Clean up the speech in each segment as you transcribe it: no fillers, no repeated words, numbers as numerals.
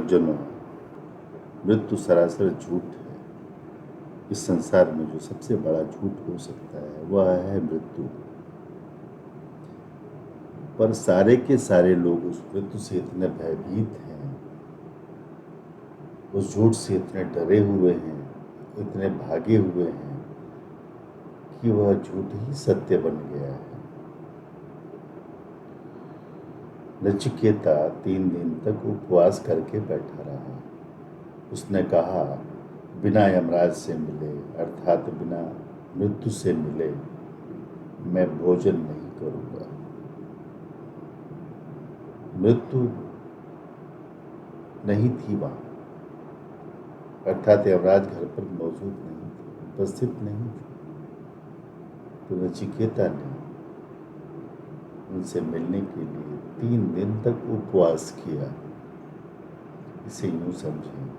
सज्जनों, मृत्यु सरासर झूठ है। इस संसार में जो सबसे बड़ा झूठ हो सकता है वह है मृत्यु। पर सारे के सारे लोग उस मृत्यु से इतने भयभीत हैं, उस झूठ से इतने डरे हुए हैं, इतने भागे हुए हैं कि वह झूठ ही सत्य बन गया है। नचिकेता 3 दिन तक उपवास करके बैठा रहा। उसने कहा, बिना यमराज से मिले अर्थात बिना मृत्यु से मिले मैं भोजन नहीं करूंगा। मृत्यु नहीं थी वहां, अर्थात यमराज घर पर मौजूद नहीं थे, उपस्थित नहीं थे। तो नचिकेता ने उनसे मिलने के लिए 3 दिन तक उपवास किया। इसे यूं समझें,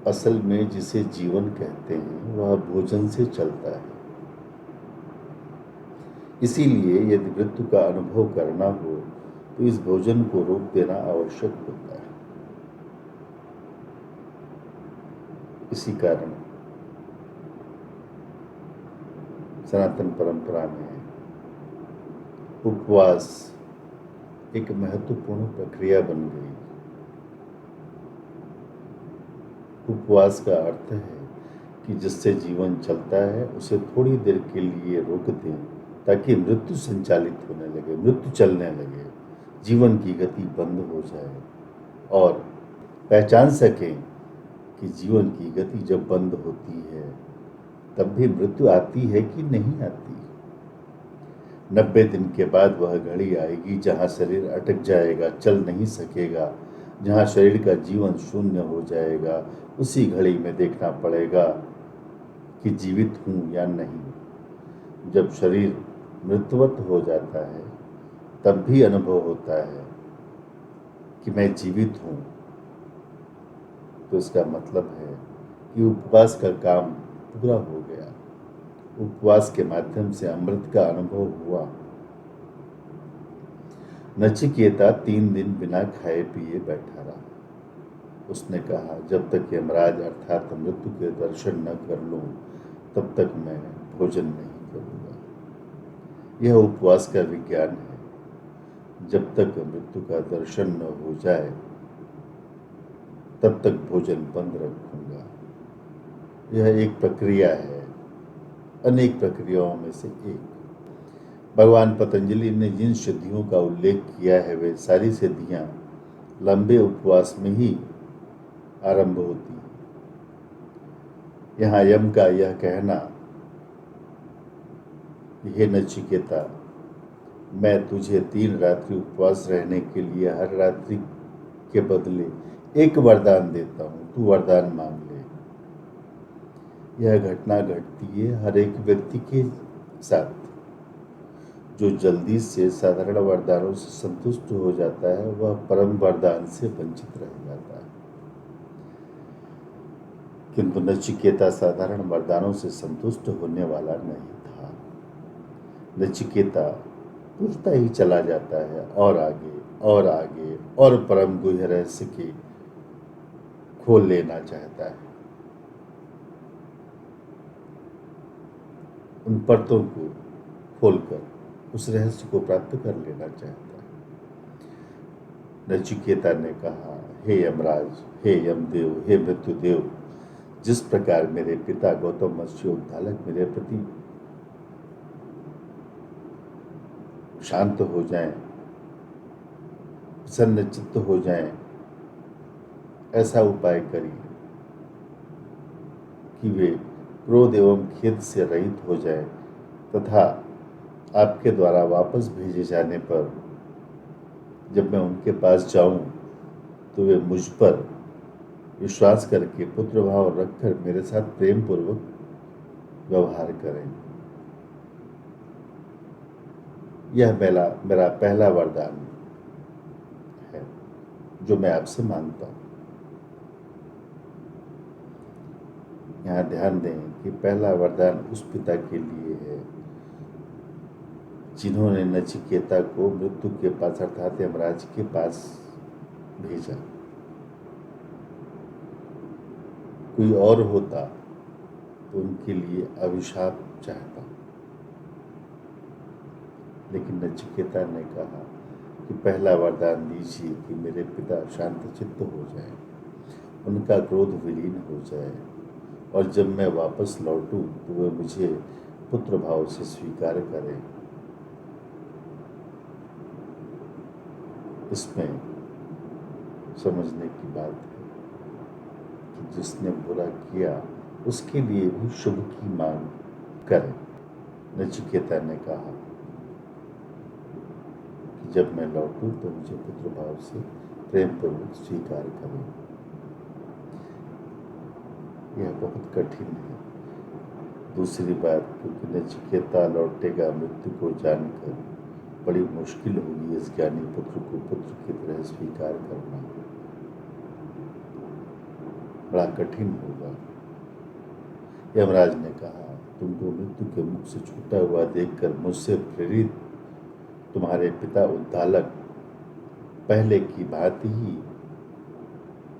असल में जिसे जीवन कहते हैं वह भोजन से चलता है। इसीलिए यदि मृत्यु का अनुभव करना हो तो इस भोजन को रोक देना आवश्यक होता है। इसी कारण सनातन परंपरा में उपवास एक महत्वपूर्ण प्रक्रिया बन गई। उपवास का अर्थ है कि जिससे जीवन चलता है उसे थोड़ी देर के लिए रोक दें ताकि मृत्यु संचालित होने लगे, मृत्यु चलने लगे, जीवन की गति बंद हो जाए और पहचान सकें कि जीवन की गति जब बंद होती है तब भी मृत्यु आती है कि नहीं आती। 90 दिन के बाद वह घड़ी आएगी जहाँ शरीर अटक जाएगा, चल नहीं सकेगा, जहाँ शरीर का जीवन शून्य हो जाएगा। उसी घड़ी में देखना पड़ेगा कि जीवित हूँ या नहीं। जब शरीर मृत्युवत हो जाता है तब भी अनुभव होता है कि मैं जीवित हूँ। तो इसका मतलब है कि उपवास का काम पूरा हो गया। उपवास के माध्यम से अमृत का अनुभव हुआ। नचिकेता 3 दिन बिना खाए पिए बैठा रहा। उसने कहा, जब तक यमराज अर्थात मृत्यु के दर्शन न कर लूं तब तक मैं भोजन नहीं करूंगा। यह उपवास का विज्ञान है। जब तक मृत्यु का दर्शन न हो जाए तब तक भोजन बंद रखूंगा। यह एक प्रक्रिया है, अनेक प्रक्रियाओं में से एक। भगवान पतंजलि ने जिन सिद्धियों का उल्लेख किया है वे सारी सिद्धियां लंबे उपवास में ही आरंभ होती है। यहाँ यम का यह कहना, हे नचिकेता, मैं तुझे 3 रात्रि उपवास रहने के लिए हर रात्रि के बदले एक वरदान देता हूँ, तू वरदान मांग ले। यह घटना घटती है हर एक व्यक्ति के साथ। जो जल्दी से साधारण वरदानों से संतुष्ट हो जाता है वह परम वरदान से वंचित रह जाता है। किंतु नचिकेता साधारण वरदानों से संतुष्ट होने वाला नहीं था। नचिकेता पूछता ही चला जाता है और आगे और आगे और परम गुह्य रहस्य के खोल लेना चाहता है। उन परतों को खोलकर उस रहस्य को प्राप्त कर लेना चाहता है। नचिकेता ने कहा, हे यमराज, हे यमदेव, हे मृत्युदेव, जिस प्रकार मेरे पिता गौतम मत्स्य उद्धालक मेरे प्रति शांत हो जाएं, प्रसन्नचित्त हो जाएं, ऐसा उपाय करिए कि वे क्रोध एवं खेद से रहित हो जाएं तथा आपके द्वारा वापस भेजे जाने पर जब मैं उनके पास जाऊं तो वे मुझ पर विश्वास करके पुत्र भाव रखकर मेरे साथ प्रेम पूर्वक व्यवहार करें। यह मेरा पहला वरदान है जो मैं आपसे मांगता हूं। यहाँ ध्यान दें कि पहला वरदान उस पिता के लिए है जिन्होंने नचिकेता को मृत्यु के पास अर्थात यमराज के पास भेजा। कोई और होता तो उनके लिए अभिशाप चाहता, लेकिन नचिकेता ने कहा कि पहला वरदान दीजिए कि मेरे पिता शांतचित्त हो जाए, उनका क्रोध विलीन हो जाए, और जब मैं वापस लौटूं तो वे मुझे पुत्र भाव से स्वीकार करें। इसमें समझने की बात है कि जिसने बुरा किया उसके लिए भी शुभ की मांग करें। नचिकेता ने कहा कि जब मैं लौटूं तो मुझे पुत्र भाव से प्रेम पूर्वक स्वीकार करें। यह बहुत कठिन है। दूसरी बात, क्योंकि नचिकेता लौटेगा मृत्यु को जानकर, बड़ी मुश्किल होगी इस ज्ञानी पुत्र को पुत्र की तरह स्वीकार करना, बड़ा कठिन होगा। यमराज ने कहा, तुमको मृत्यु के मुख से छूटा हुआ देखकर मुझसे प्रेरित तुम्हारे पिता उद्दालक पहले की भांति ही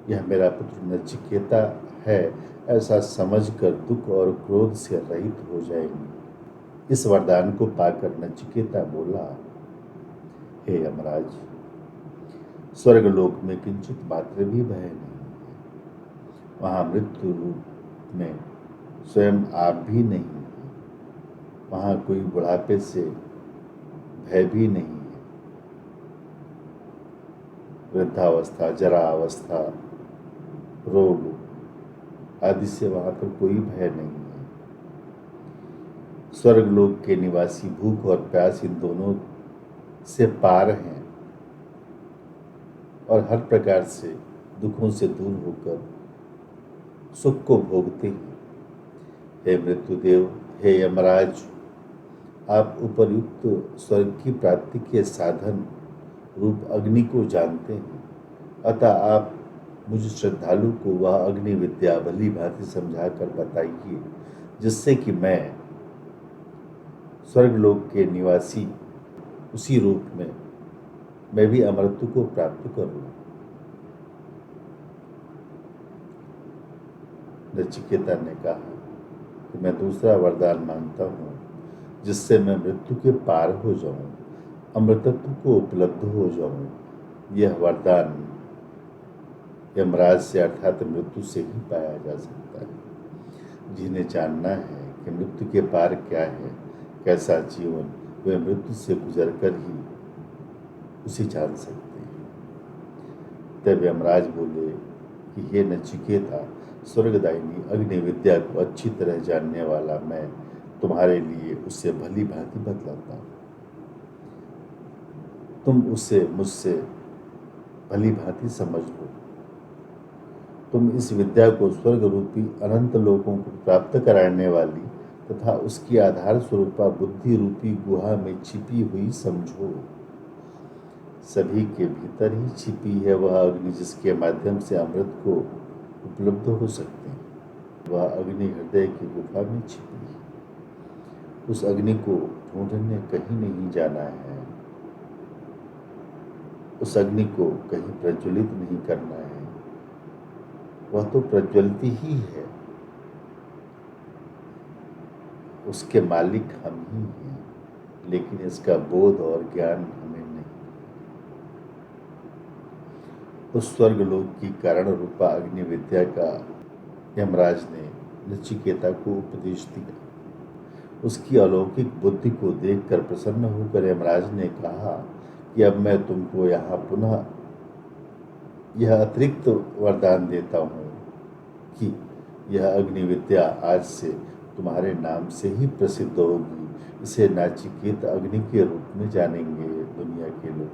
यह मेरा पुत्र नचिकेता है ऐसा समझकर दुख और क्रोध से रहित हो जाएंगे। इस वरदान को पाकर नचिकेता बोला, हे यमराज, स्वर्गलोक में किंचित मात्र भी भय नहीं है। वहां मृत्यु रूप में स्वयं आप भी नहीं है। वहां कोई बुढ़ापे से भय भी नहीं है। वृद्धावस्था, जरावस्था, रोग आदि से वहां पर कोई भय नहीं है। स्वर्गलोक के निवासी भूख और प्यास इन दोनों से पार हैं और हर प्रकार से दुखों से दूर होकर सुख को भोगते हैं। हे मृत्युदेव, हे यमराज, आप उपर्युक्त स्वर्ग की प्राप्ति के साधन रूप अग्नि को जानते हैं, अतः आप मुझ श्रद्धालु को वह अग्नि विद्या भली भांति समझा कर बताइए, जिससे कि स्वर्गलोक के निवासी उसी रूप में मैं भी अमृत को प्राप्त करूं। नचिकेता ने कहा कि मैं दूसरा वरदान मांगता हूं, जिससे मैं मृत्यु के पार हो जाऊं, अमृतत्व को उपलब्ध हो जाऊं। यह वरदान यमराज से अर्थात मृत्यु से ही पाया जा सकता है। जिन्हें जानना है कि मृत्यु के पार क्या है, कैसा जीवन, वे मृत्यु से गुजर कर ही उसे जान सकते हैं। तब यमराज बोले कि हे नचिकेता, स्वर्गदायिनी अग्नि विद्या को अच्छी तरह जानने वाला मैं तुम्हारे लिए उससे भली भांति बतलाता हूं। तुम उसे मुझसे भली भांति समझ लो। तुम इस विद्या को स्वर्ग रूपी अनंत लोकों को प्राप्त कराने वाली तथा उसकी आधार स्वरूपा बुद्धि रूपी गुहा में छिपी हुई समझो। सभी के भीतर ही छिपी है वह अग्नि, जिसके माध्यम से अमृत को उपलब्ध हो सकते हैं। वह अग्नि हृदय की गुफा में छिपी है। उस अग्नि को ढूंढने कहीं नहीं जाना है। उस अग्नि को कहीं प्रज्वलित नहीं करना है। वह तो प्रज्वलती ही है। उसके मालिक हम ही हैं, लेकिन इसका बोध और ज्ञान हमें नहीं। उस स्वर्गलोक की कारण रूपा अग्नि विद्या का यमराज ने नचिकेता को उपदेश दिया। उसकी अलौकिक बुद्धि को देखकर प्रसन्न होकर यमराज ने कहा कि अब मैं तुमको यहाँ पुनः यह अतिरिक्त वरदान देता हूँ कि यह अग्नि विद्या आज से तुम्हारे नाम से ही प्रसिद्ध होगी। इसे नचिकेत अग्नि के रूप में जानेंगे दुनिया के लोग,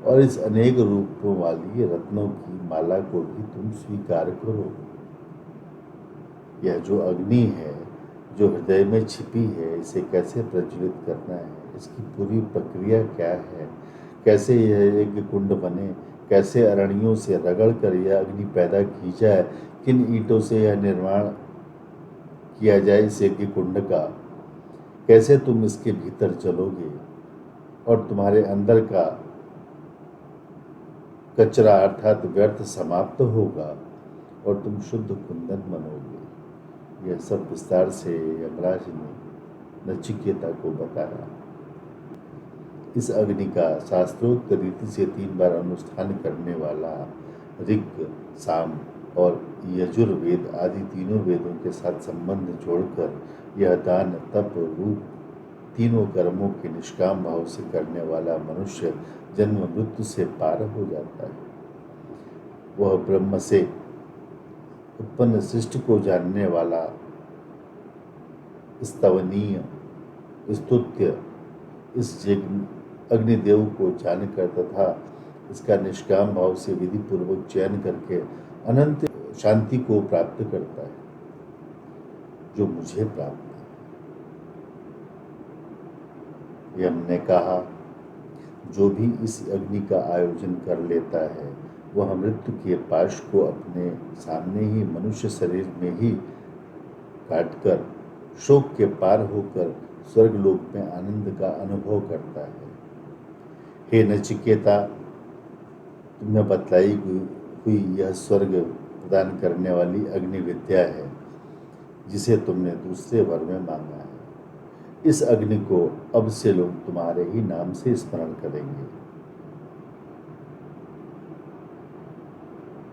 और इस अनेक रूपों वाली रत्नों की माला को भी तुम स्वीकार करो। यह जो अग्नि है, जो हृदय में छिपी है, इसे कैसे प्रज्वलित करना है, इसकी पूरी प्रक्रिया क्या है, कैसे यह यज्ञ कुंड बने, कैसे अरणियों से रगड़ कर यह अग्नि पैदा की जाए, किन ईंटों से यह निर्माण किया जाए इस यज्ञ कुंड का, कैसे तुम इसके भीतर चलोगे और तुम्हारे अंदर का कचरा अर्थात व्यर्थ समाप्त होगा और तुम शुद्ध कुंदन बनोगे। यह सब विस्तार से यमराज ने नचिकेता को बताया। इस अग्नि का शास्त्रोक्त रीति से 3 बार अनुष्ठान करने वाला ऋग, साम और यजुर्वेद आदि तीनों वेदों के साथ संबंध जोड़कर यह दान, तप रूप तीनों कर्मों के निष्काम भाव से करने वाला मनुष्य जन्म मृत्यु से पार हो जाता है। वह ब्रह्म से उत्पन्न सृष्टि को जानने वाला, स्तवनीय, स्तुत्य इस अग्निदेव को जानकर तथा इसका निष्काम भाव से विधि पूर्वक चयन करके अनंत शांति को प्राप्त करता है, जो मुझे प्राप्त है। यम ने कहा, जो भी इस अग्नि का आयोजन कर लेता है वह मृत्यु के पाश को अपने सामने ही मनुष्य शरीर में ही काटकर शोक के पार होकर स्वर्गलोक में आनंद का अनुभव करता है। हे नचिकेता, तुम्हें बतलाई हुई यह स्वर्ग प्रदान करने वाली अग्नि विद्या है, जिसे तुमने दूसरे वर में मांगा है। इस अग्नि को अब से लोग तुम्हारे ही नाम से स्मरण करेंगे।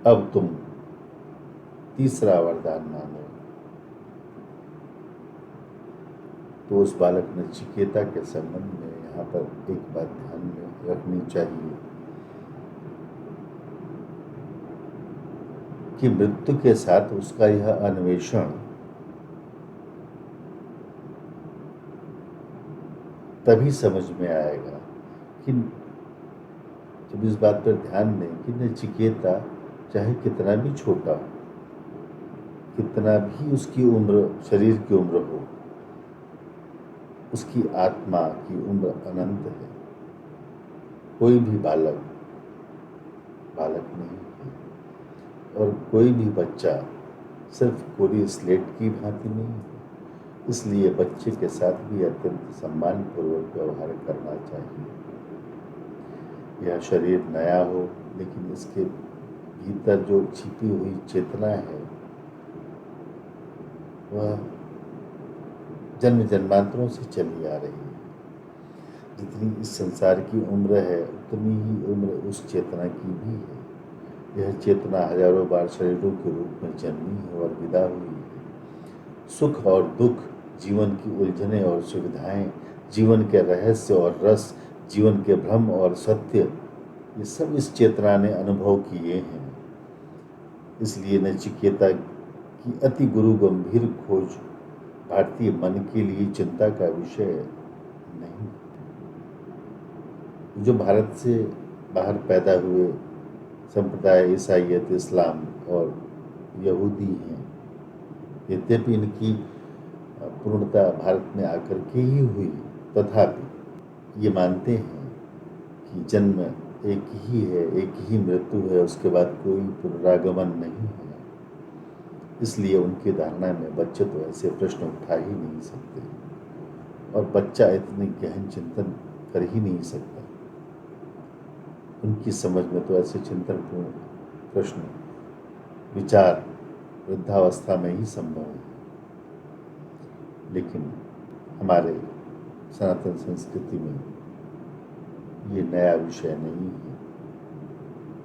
अब तुम तीसरा वरदान मांगो। तो उस बालक नचिकेता के संबंध में यहाँ पर एक बात ध्यान में रखनी चाहिए कि मृत्यु के साथ उसका यह अन्वेषण तभी समझ में आएगा कि जब इस बात पर ध्यान दें कि नचिकेता चाहे कितना भी छोटा हो, कितना भी उसकी उम्र, शरीर की उम्र हो, उसकी आत्मा की उम्र अनंत है। कोई भी बालक नहीं है और कोई भी बच्चा सिर्फ कोरी स्लेट की भांति नहीं है। इसलिए बच्चे के साथ भी अत्यंत सम्मानपूर्वक व्यवहार करना चाहिए। यह शरीर नया हो, लेकिन इसके भीतर जो छिपी हुई चेतना है वह जन्म जन्मांतरों से चली आ रही है। जितनी इस संसार की उम्र है उतनी ही उम्र उस चेतना की भी है। यह चेतना हजारों बार शरीरों के रूप में जन्मी है और विदा हुई है। सुख और दुख, जीवन की उलझनें और सुविधाएं, जीवन के रहस्य और रस, जीवन के भ्रम और सत्य, ये सब इस चेतना ने अनुभव किए हैं। इसलिए नचिकेता की अति गुरु गंभीर खोज भारतीय मन के लिए चिंता का विषय नहीं। जो भारत से बाहर पैदा हुए संप्रदाय ईसाइयत, इस्लाम और यहूदी हैं, यद्यपि इनकी पूर्णता भारत में आकर के ही हुई, तथापि ये मानते हैं कि जन्म एक ही है, एक ही मृत्यु है, उसके बाद कोई पुनरागमन नहीं है। इसलिए उनकी धारणा में बच्चे तो ऐसे प्रश्न उठा ही नहीं सकते और बच्चा इतनी गहन चिंतन कर ही नहीं सकता। उनकी समझ में तो ऐसे चिंतनपूर्ण प्रश्न, विचार वृद्धावस्था में ही संभव है। लेकिन हमारे सनातन संस्कृति में ये नया विषय नहीं है,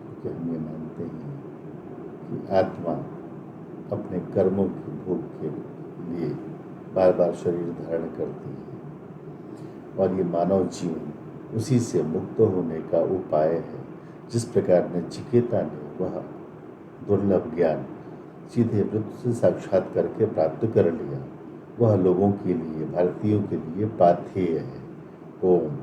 क्योंकि हम ये मानते हैं कि आत्मा अपने कर्मों की भोग के लिए बार बार शरीर धारण करती है और ये मानव जीवन उसी से मुक्त होने का उपाय है। जिस प्रकार नचिकेता ने वह दुर्लभ ज्ञान सीधे मृत्यु से साक्षात करके प्राप्त कर लिया, वह लोगों के लिए, भारतीयों के लिए पाथेय है। ओम।